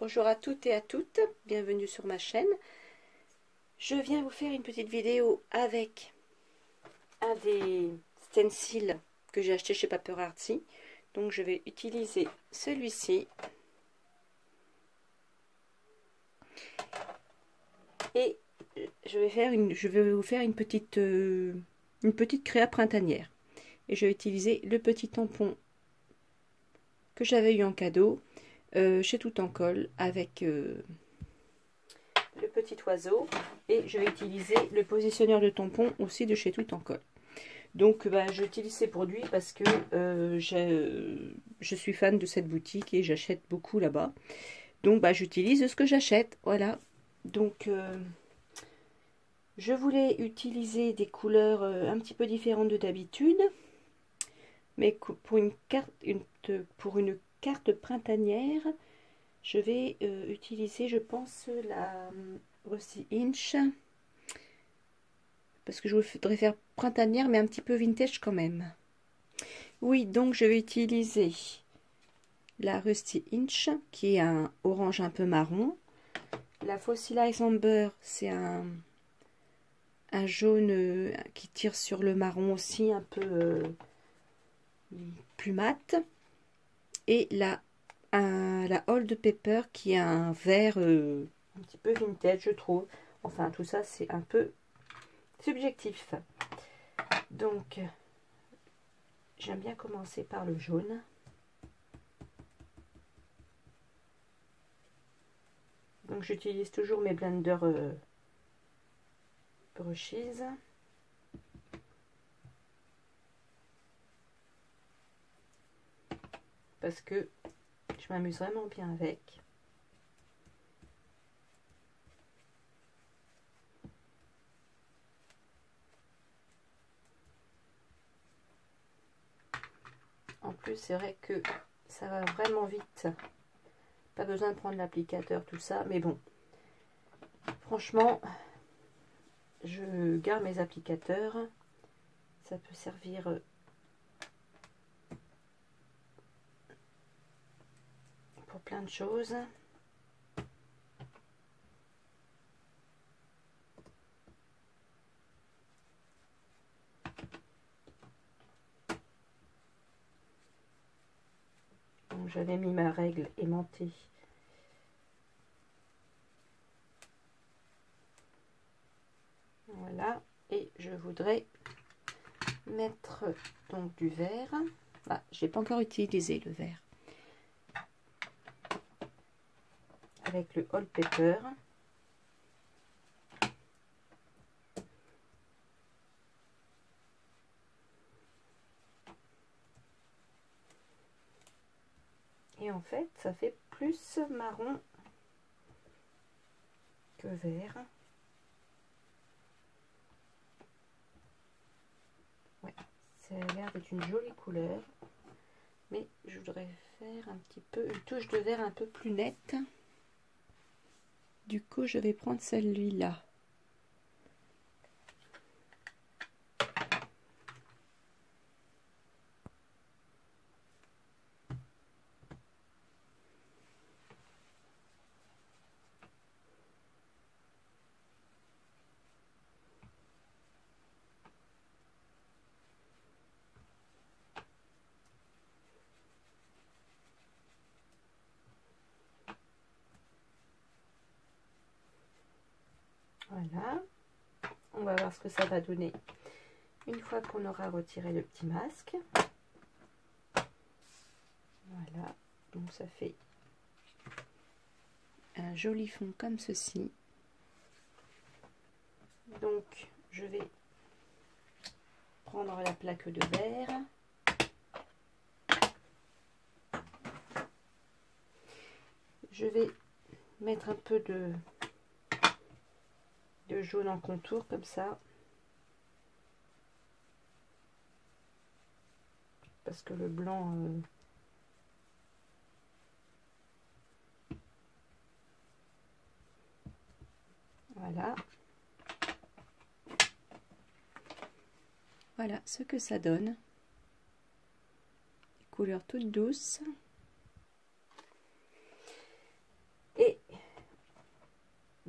Bonjour à toutes et à toutes, bienvenue sur ma chaîne. Je viens vous faire une petite vidéo avec un des stencils que j'ai acheté chez Papearty. Donc je vais utiliser celui-ci. Et je vais vous faire une petite créa printanière. Et je vais utiliser le petit tampon que j'avais eu en cadeau chez Tout en Colle avec le petit oiseau, et je vais utiliser le positionneur de tampon aussi de chez Tout en Colle. Donc j'utilise ces produits parce que je suis fan de cette boutique et j'achète beaucoup là-bas. Donc j'utilise ce que j'achète, voilà. Donc je voulais utiliser des couleurs un petit peu différentes de d'habitude, mais pour une carte printanière, je vais utiliser, je pense, la Rusty Inch, parce que je voudrais faire printanière mais un petit peu vintage quand même. Oui, donc je vais utiliser la Rusty Inch qui est un orange un peu marron. La Fossilize Amber, c'est un jaune qui tire sur le marron aussi, un peu plus mat. Et la Old Pepper qui est un vert un petit peu vintage, je trouve. Enfin, tout ça, c'est un peu subjectif. Donc, j'aime bien commencer par le jaune. Donc, j'utilise toujours mes blenders brushes. Parce que je m'amuse vraiment bien avec. En plus, c'est vrai que ça va vraiment vite. Pas besoin de prendre l'applicateur, tout ça. Mais bon, franchement, je garde mes applicateurs. Ça peut servir pour plein de choses. Donc, j'avais mis ma règle aimantée. Voilà, et je voudrais mettre donc du vert. Ah, j'ai pas encore utilisé le vert. Avec le Old Pepper. Et en fait, ça fait plus marron que vert. Ouais, ça a l'air d'être une jolie couleur. Mais je voudrais faire un petit peu une touche de vert un peu plus nette. Du coup, je vais prendre celui-là. Voilà. On va voir ce que ça va donner une fois qu'on aura retiré le petit masque. Voilà. Donc ça fait un joli fond comme ceci. Donc je vais prendre la plaque de verre. Je vais mettre un peu de jaune en contour comme ça. Parce que le blanc voilà. Voilà ce que ça donne. Couleur toute douce.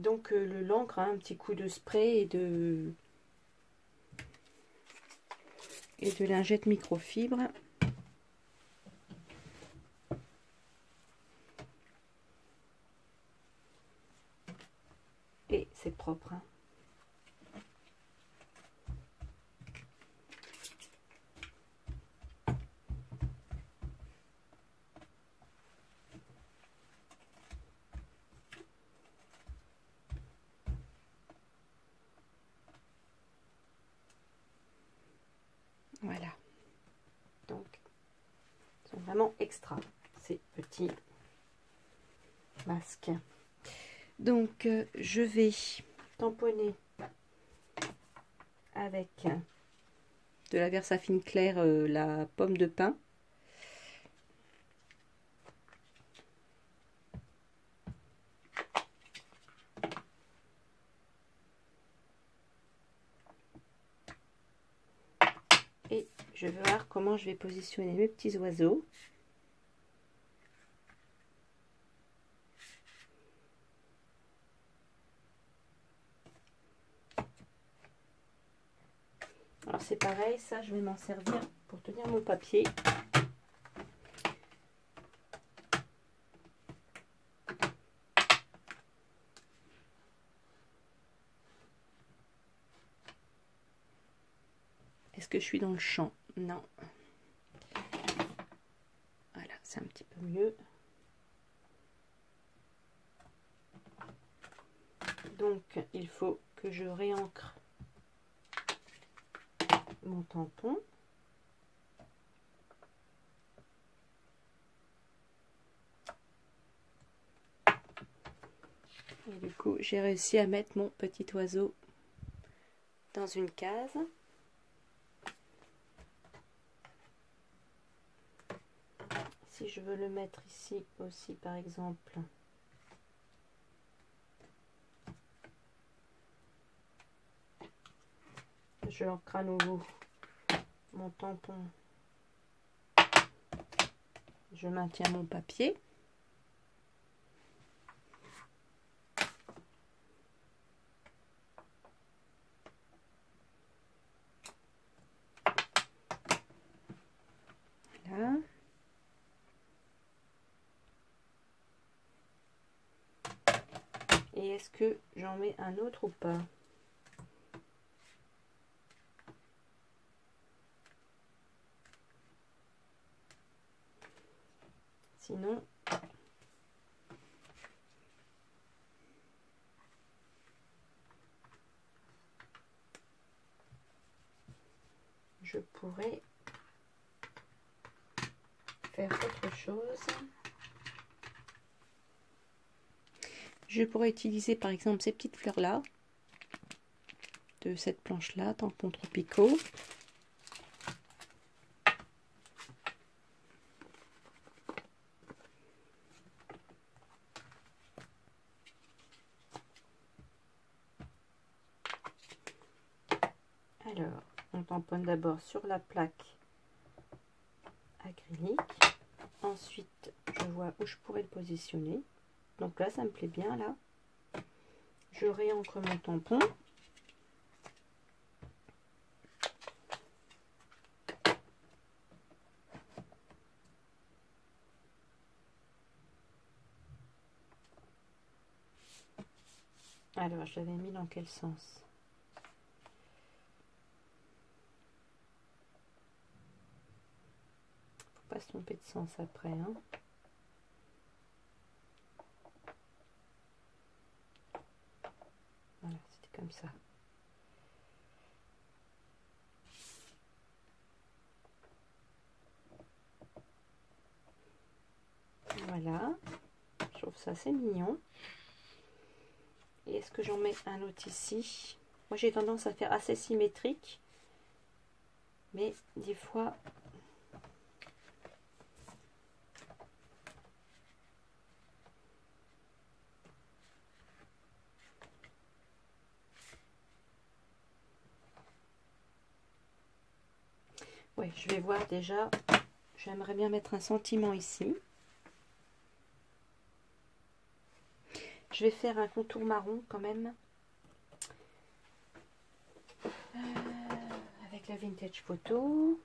Donc l'encre a un petit coup de spray et de lingette microfibre. Et c'est propre, hein. Voilà. Donc, ils sont vraiment extra, ces petits masques. Donc, je vais tamponner avec de la Versafine claire la pomme de pin. Et je vais voir comment je vais positionner mes petits oiseaux. Alors c'est pareil, ça je vais m'en servir pour tenir mon papier. Est-ce que je suis dans le champ? Non. Voilà, c'est un petit peu mieux. Donc il faut que je réancre mon tampon. Et du coup, j'ai réussi à mettre mon petit oiseau dans une case. Si je veux le mettre ici aussi, par exemple, je ancre à nouveau mon tampon. Je maintiens mon papier. Voilà. Et est-ce que j'en mets un autre ou pas? Sinon, je pourrais faire autre chose. Je pourrais utiliser par exemple ces petites fleurs là, de cette planche là, tampons tropicaux. Alors, on tamponne d'abord sur la plaque acrylique. Ensuite, je vois où je pourrais le positionner. Donc là, ça me plaît bien là. Je réancre mon tampon. Alors, je l'avais mis dans quel sens? Faut pas se tromper de sens après, hein. Voilà, c'était comme ça. Voilà, je trouve ça assez mignon. Et est-ce que j'en mets un autre ici? Moi j'ai tendance à faire assez symétrique, mais des fois ouais, je vais voir déjà. J'aimerais bien mettre un sentiment ici. Je vais faire un contour marron quand même. Avec la Vintage Photo.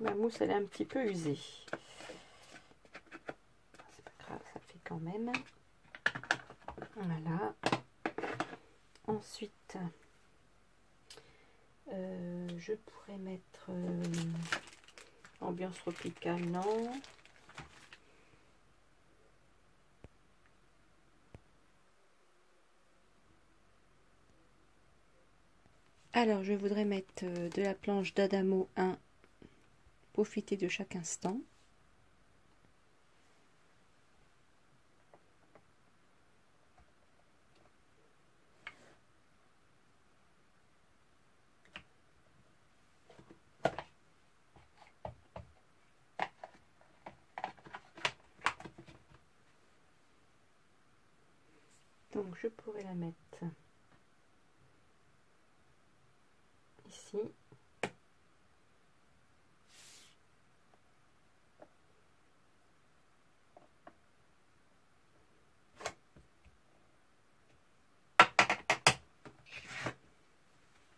Ma mousse, elle est un petit peu usée. C'est pas grave, ça fait quand même. Voilà. Ensuite, je pourrais mettre ambiance tropicale, non. Alors, je voudrais mettre de la planche d'Adamo 1, profiter de chaque instant. Donc, je pourrais la mettre ici.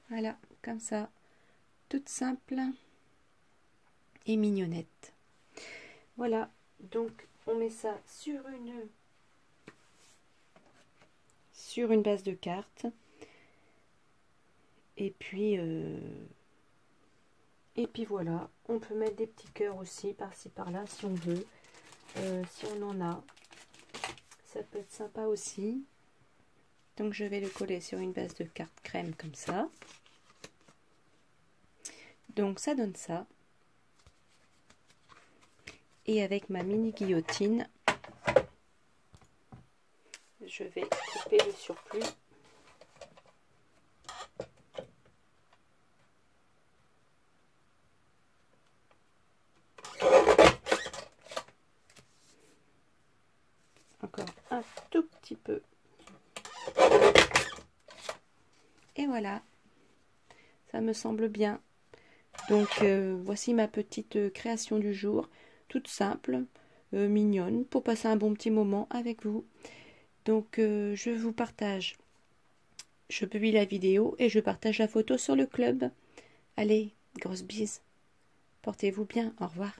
Voilà, comme ça, toute simple et mignonnette. Voilà, donc on met ça sur une base de cartes. Et puis voilà, on peut mettre des petits cœurs aussi par-ci par-là si on veut, si on en a. Ça peut être sympa aussi. Donc je vais le coller sur une base de carte crème comme ça. Donc ça donne ça. Et avec ma mini guillotine, je vais couper le surplus. Encore un tout petit peu. Et voilà, ça me semble bien. Donc voici ma petite création du jour, toute simple, mignonne, pour passer un bon petit moment avec vous. Donc je vous partage, je publie la vidéo et je partage la photo sur le club. Allez, grosse bise, portez-vous bien, au revoir.